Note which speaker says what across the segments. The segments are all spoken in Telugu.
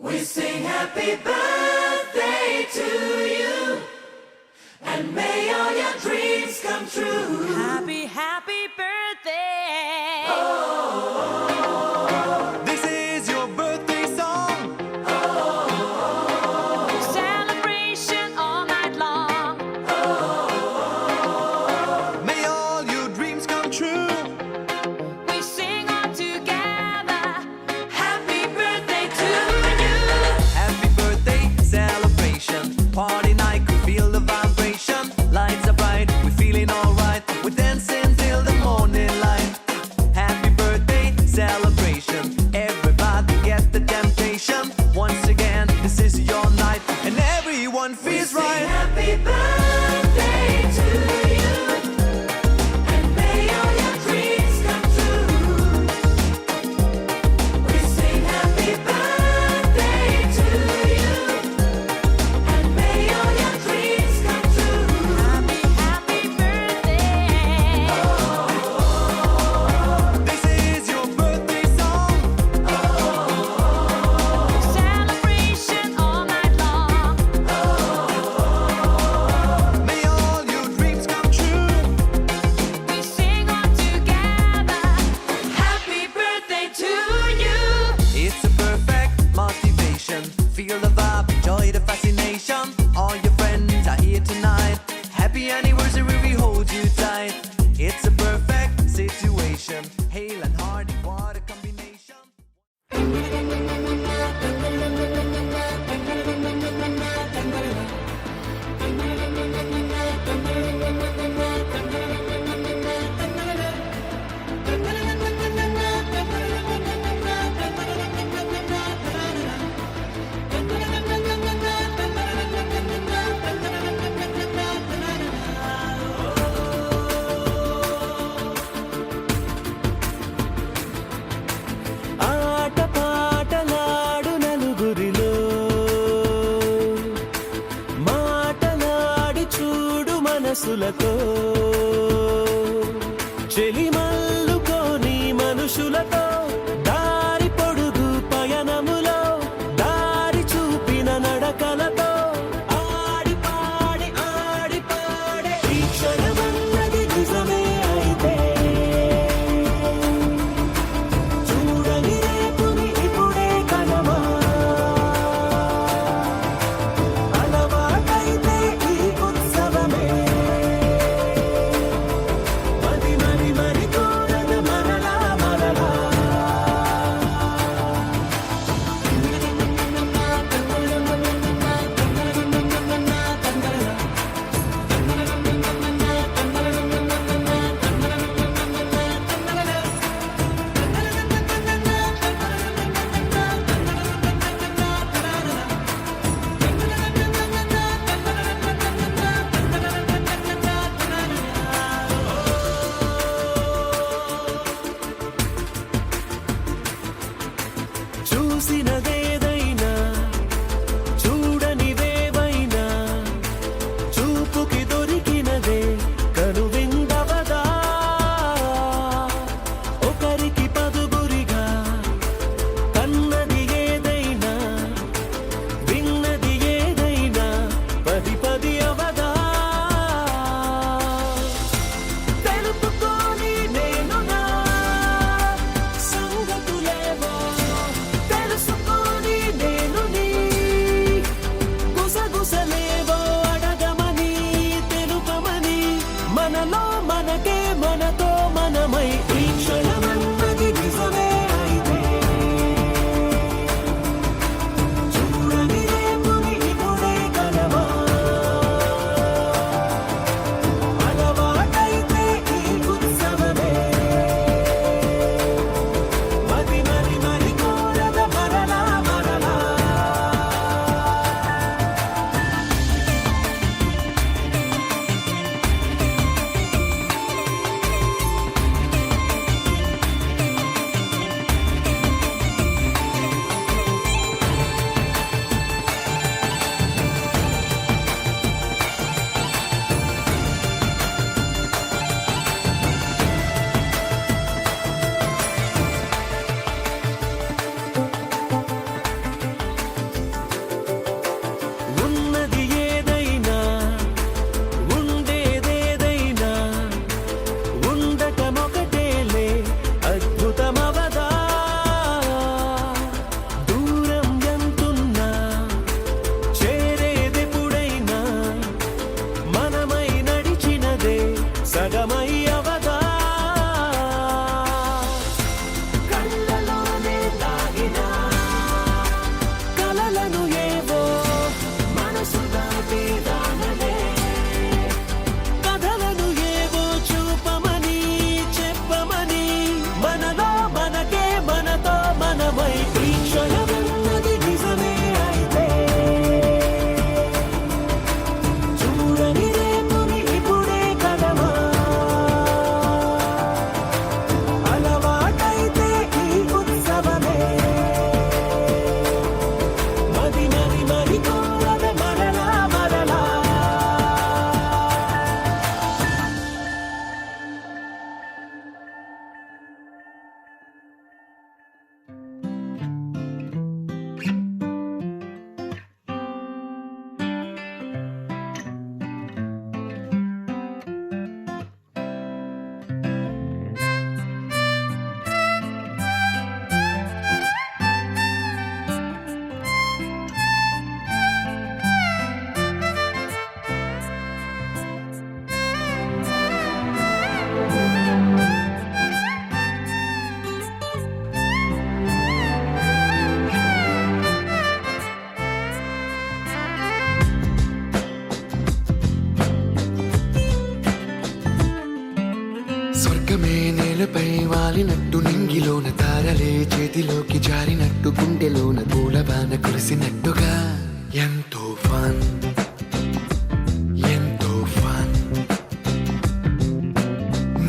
Speaker 1: We sing happy birthday to you, and may all your dreams come true.
Speaker 2: Happy, happy birthday.
Speaker 3: This is your birthday song.
Speaker 2: Celebration all night long.
Speaker 3: May all your dreams come true.
Speaker 2: We sing all together. Happy birthday to you.
Speaker 3: Happy birthday celebration. Party night, we feel the vibration. Lights are bright, we're feeling alright. We're dancing till the morning light. Happy birthday celebration. Everybody get the temptation. Once again, this is your night, and everyone feels
Speaker 1: Sing
Speaker 3: right.
Speaker 1: happy birthday to you, and may all your dreams come true. We sing happy birthday to you, and may all your dreams come true.
Speaker 2: Happy, happy birthday.
Speaker 3: This is your birthday song.
Speaker 2: Celebration all night long.
Speaker 3: May all your dreams come true.
Speaker 2: We sing all together. Happy birthday to you.
Speaker 3: It's a perfect motivation. Feel the vibe, enjoy the fascination. All your friends are here tonight. Happy anniversary, we hold you tight. It's a perfect situation. Hale and Hardy, what a combination.
Speaker 4: ఆట పాటలాడు నలుగురిలో మాటలాడి చూడు మనసులతో చెలిమల్లుకోని మనుషులతో దారి పొడుగు పయనములో దారి చూపిన నడకలతో ఆడి పాడి ఈ క్షణమన్నది నిజమే అయితే చూడని రేపుని ఇప్పుడే కనమా అలవాటైతే ఈ ఉత్సవమే
Speaker 5: నేలపై వాలినట్టు నింగిలోన తారలే చేతిలోకి జారినట్టు గుండెలోన పూలబాన కురిసినట్టుగా ఎంతో ఫన్ ఎంతో ఫన్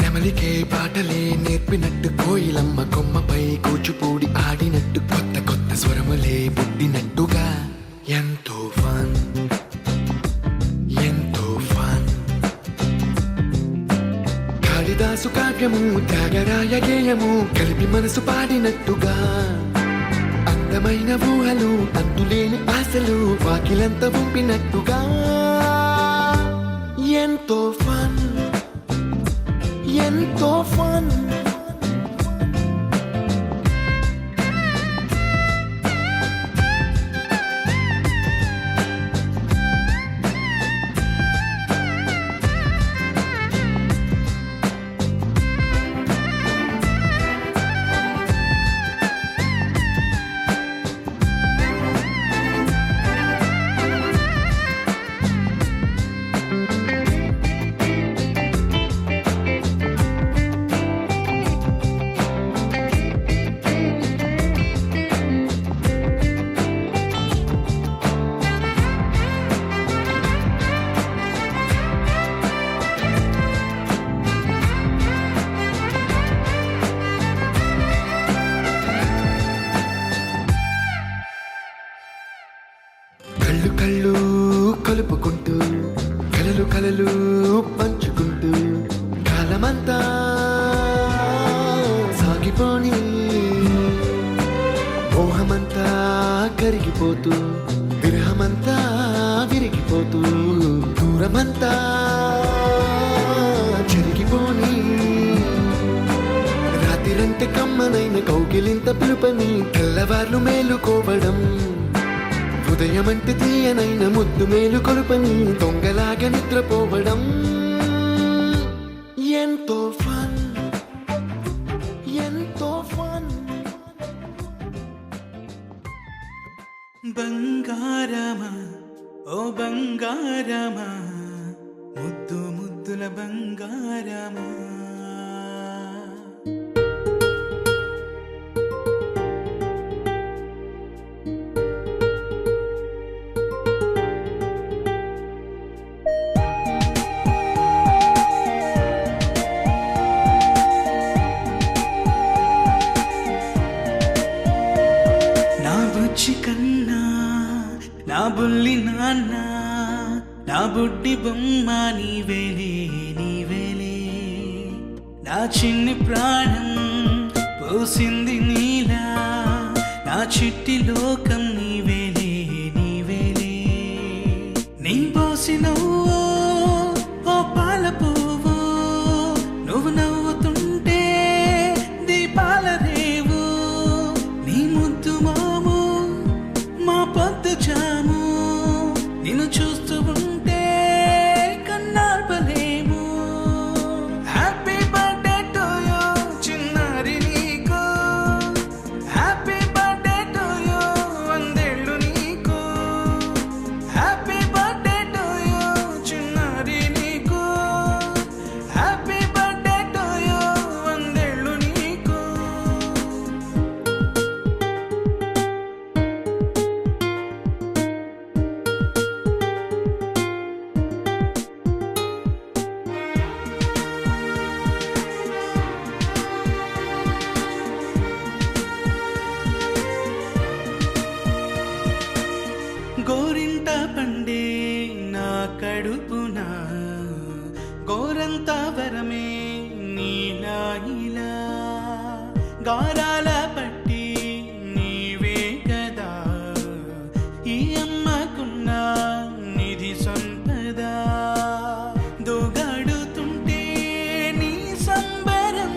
Speaker 5: నెమలికే పాటలే నేర్పినట్టు కోయిలమ్మ కొమ్మపై కూచిపూడి ఆడినట్టు కొత్త కొత్త స్వరములే పుట్టినట్టుగా ఎంతో ఫన్ ఎంతో ఫన్ కాళిదాసు కావ్యము త్యాగరాయ గేయము కలిపి మనసు పాడినట్టుగా అందమైన ఊహలు అంతులేని ఆశలు వాకిలంత పంపినట్టుగా ఎంతో ఫన్ ఎంతో ఫన్ కళ్ళు కళ్ళు కలుపుకుంటూ కలలు కలలు పంచుకుంటూ కాలమంతా సాగిపోని మోహమంతా కరిగిపోతూ విరహమంతా విరిగిపోతూ దూరమంతా చెరిగిపోని రాత్రిరంటే కమ్మనైన కౌగిలింత పిలుపని తెల్లవార్లు మేలుకోవడం హృదయమంటే తీయనైన ముద్దు మేలు కొలుపని దొంగలాగా నిద్రపోవడం ఎంతో ఫన్ ఎంతో ఫన్
Speaker 4: బంగారమా ఓ బంగారమా ముద్దు ముద్దుల బంగారమా నా బుజ్జి కన్నా నా బుల్లి నాన్న నా బుడ్డి బొమ్మ నీవేలే నీవేలే నా చిన్ని ప్రాణం పోసింది నీలా నా చిట్టి లోకం నీవేలే నీవేలే నీ పోసినవో ఓ పాల పువ్వు నువ్వు నవ్వుతుంటే దీపాల రేవు నీ ముద్దు మాము మా పొద్దు జాము నిన్ను చూస్తూ ఉంటే కన్నార్పలేము హ్యాపీ బర్త్డే టు యూ చిన్నారి నీకు హ్యాపీ బర్త్డే టు యూ వందేళ్ళు నీకు హ్యాపీ బర్త్డే టు యూ చిన్నారి నీకు హ్యాపీ బర్త్డే టు యూ వందేళ్ళు నీకు గోరింట పండే నా కడుపున గోరంత వరమే నీలా ఇలా గారాల పట్టి నీవే కదా ఈ అమ్మకున్న నిధి సంపద దోగాడుతుంటే నీ సంబరం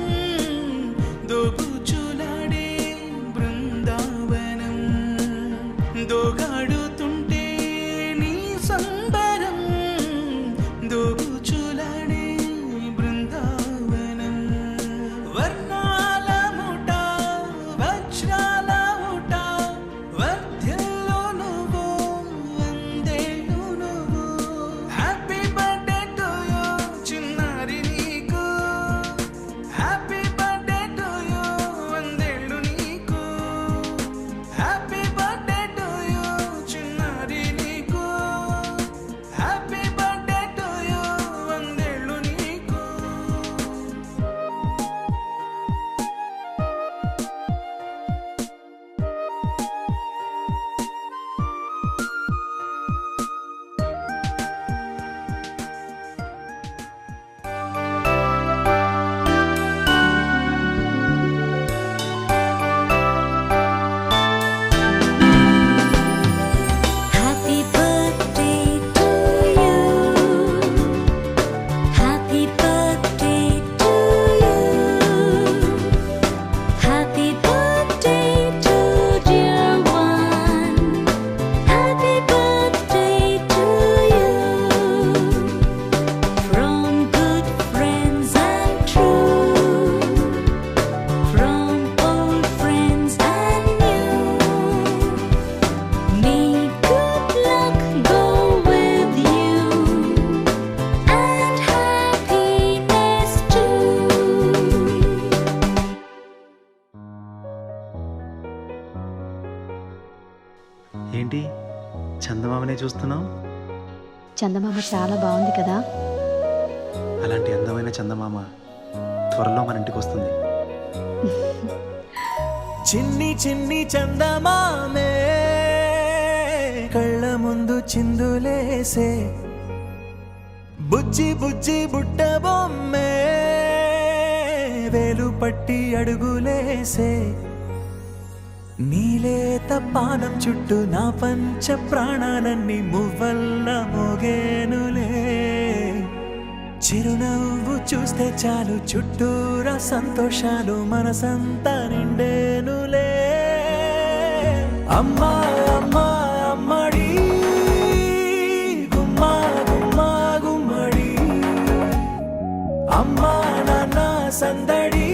Speaker 4: దోబుచులాడే బృందావనం దోగాడుతుంటే నీ సంబరం దోబుచులాడే బృందావనం వర్ణాల ముఠ వజ్రాల ముఠ వర్ధ్యల్లో నువ్వు వందేళ్ళు నువ్వు హ్యాపీ బర్త్డే టు యూ చిన్నారి నీకు హ్యాపీ
Speaker 6: ఏంటి చందమామనే చూస్తున్నావు?
Speaker 7: చందమామ చాలా బాగుంది కదా.
Speaker 6: అలాంటి అందమైన చందమామ త్వరలో మన ఇంటికి వస్తుంది.
Speaker 4: చిన్ని చిన్ని చందమామే కళ్ళ ముందు చిందులేసే, బుజ్జి బుజ్జి బుట్ట బొమ్మే వేలు పట్టి అడుగులేసే, నీలేత పానం చుట్టూ నా పంచ ప్రాణాలన్నీ మువ్వల్ల మోగేనులే, చిరునవ్వు చూస్తే చాలు చుట్టూరా సంతోషాలు మనసంతా నిండేనులే. అమ్మా అమ్మా అమ్మడి గుమ్మా గుమ్మా గుమ్మడి, అమ్మా నాన్న సందడి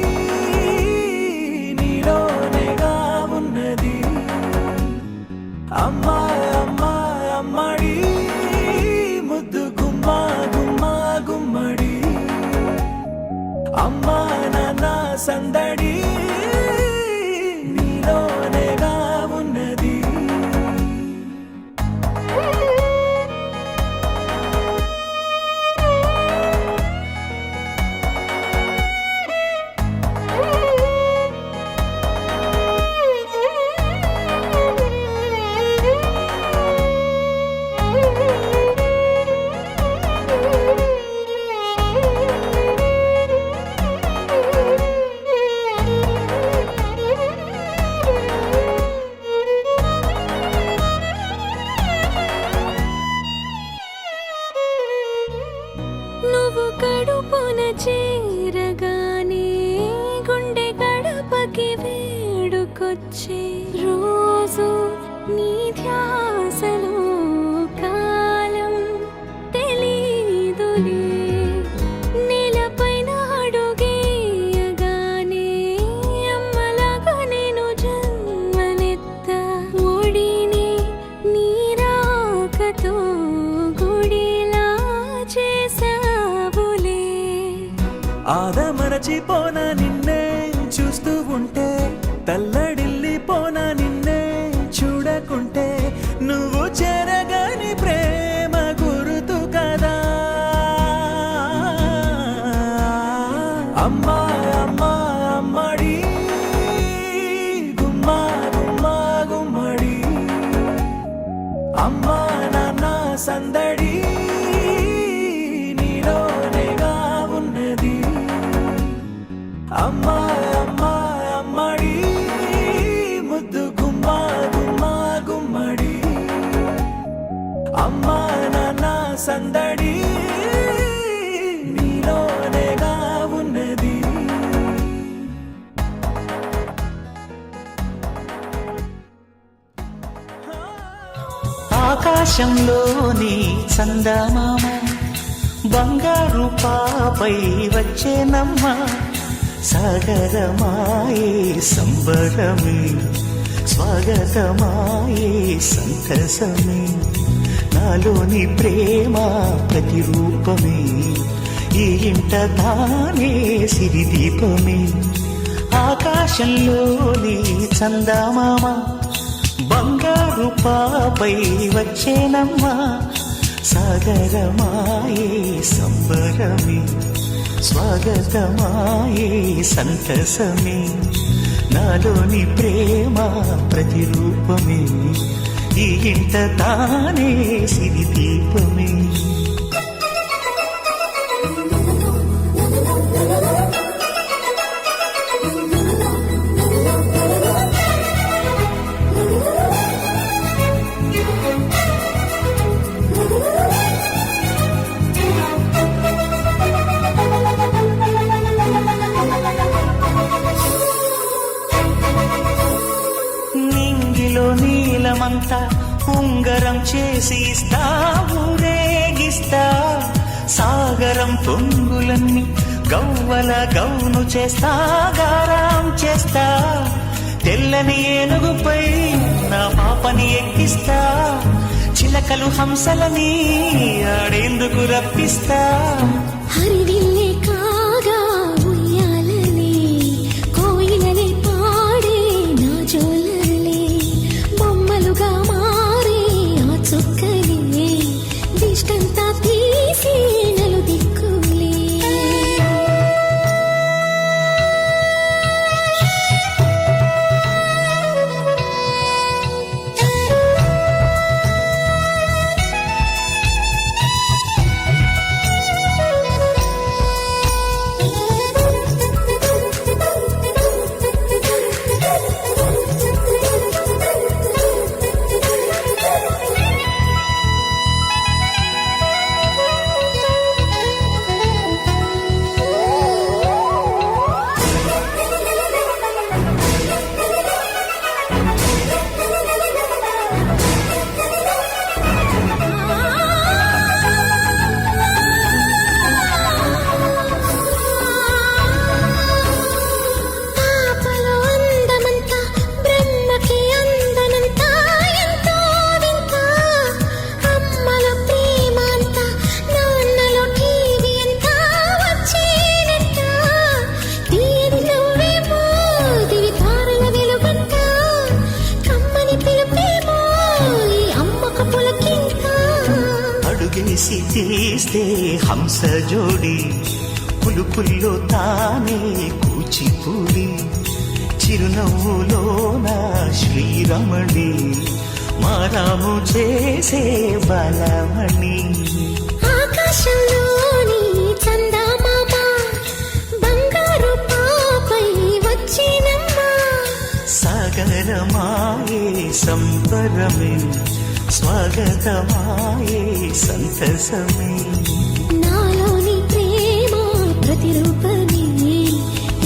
Speaker 4: నీలోనేగా ఉన్నది. అమ్మా అమ్మా అమ్మడి ముద్దు గుమ్మా గుమ్మా గుమ్మడి, అమ్మా నాన్న సందడి నీలోనేగా ఉన్నది.
Speaker 2: నువ్వు కడుపున చేరగానే గుండె గడపకి వేడుకొచ్చే, రోజు నీ ధ్యాసలో కాలం తెలీదులే, నేలపైన అడుగేయగానే అమ్మలాగా నేను జన్మనెత్త, ఒడిని నీ రాకతో గుడిలా చేసావులే.
Speaker 4: ఆదమరచిపోనా నిన్నే చూస్తూ ఉంటే, తల్లడిల్లిపోనా నిన్నే చూడకుంటే, నువ్వు చెరగని ప్రేమ గురుతు కదా. అమ్మా అమ్మా అమ్మడి గుమ్మా గుమ్మా గుమ్మడి, అమ్మా నాన్న సందడి నీలోనేగా ఉన్నది. అమ్మా అమ్మా అమ్మడి ముద్దు గుమ్మా గుమ్మా గుమ్మడి, అమ్మా నాన్న సందడి నీలోనేగా ఉన్నది.
Speaker 8: ఆకాశంలోని చందమామ బంగారు పాపై వచ్చేనమ్మ, సాగరమాయే సంబరమే స్వాగతమాయే సంతసమే, నాలోని ప్రేమ ప్రతిరూపమే ఈ ఇంట తానే సిరిదీపమే. ఆకాశంలోని చందమామ బంగారు పాపై వచ్చేనమ్మా, సాగరమాయే సంబరమే స్వాగతమాయే సంతసమే, నాలోని ప్రేమ ప్రతిరూపమే ఈ ఇంట తానే సిరిదీపమే. నింగిలో నీలమంతా ఉంగరం చేసి ఇస్తా, ఊరేగిస్తా, సాగరం పొంగులన్నీ గవ్వల గౌను చేస్తా, గారాం చేస్తా, తెల్లని ఏనుగుపై నా పాపని ఎక్కిస్తా, చిలకలు హంసలని ఆడేందుకు రప్పిస్తా.
Speaker 2: హరివిల్లే కాగా ఉయ్యాలలే, కోయిలలే పాడే నా జోలలే, బొమ్మలుగా మా
Speaker 8: ఒడిసి తీస్తే హంస జోడి పులుపుల్లో తానే కూచిపూడి చిరునవ్వులోన శ్రీరమణి మారాము చేసే బలమణి
Speaker 2: ఆకాశంలోని చందమామ బంగారు పాపై వచ్చినమ్మా
Speaker 8: సాగరమాయే సంబరమే స్వాగతమాయే సంతసమే
Speaker 2: నాలోని ప్రేమ ప్రతిరూపమే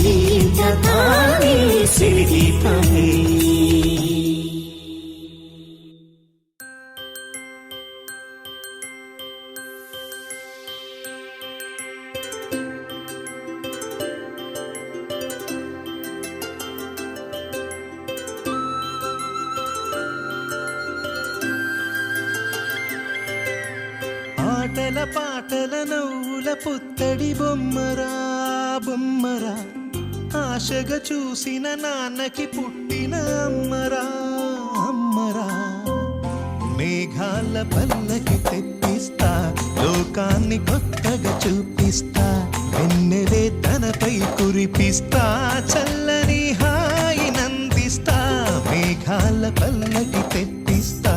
Speaker 8: ఈ జతానే సిరిదీపమే
Speaker 4: ఆటల పాటల నవ్వుల పుత్తడి బొమ్మరా బొమ్మరా ఆశగా చూసిన నాన్నకి పుట్టిన అమ్మరా అమ్మరా మేఘాల పల్లకి తెప్పిస్తా లోకాన్ని కొత్తగా చూపిస్తా వెన్నెలే తనపై కురిపిస్తా చల్లని హాయి నందిస్తా మేఘాల పల్లకి తెప్పిస్తా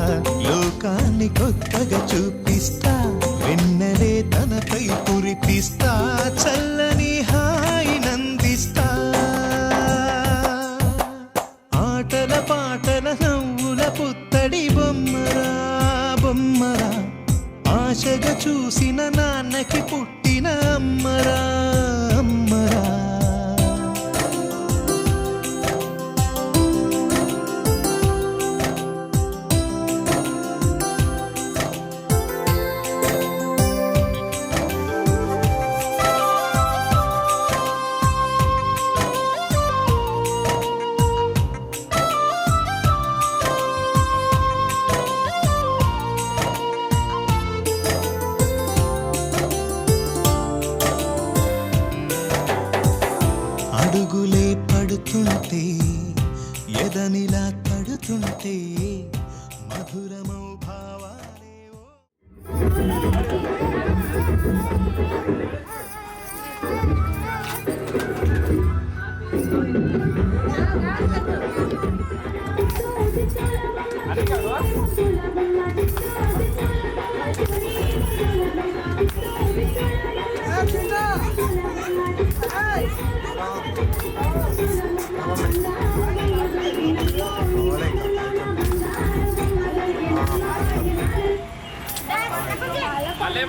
Speaker 4: లోకాన్ని కొత్తగా చూపిస్తా వెన్నెలే తనపై కురిపిస్తా చల్లని హాయి నందిస్తా ఆటల పాటల నవ్వుల పుత్తడి బొమ్మరా బొమ్మరా ఆశగా చూసిన నాన్నకి పుట్టిన అమ్మరా అమ్మరా అడుగులే పడుతుంటే ఎదనిలా తడుతుంటే మధురమౌ భావాలే
Speaker 9: అల్లే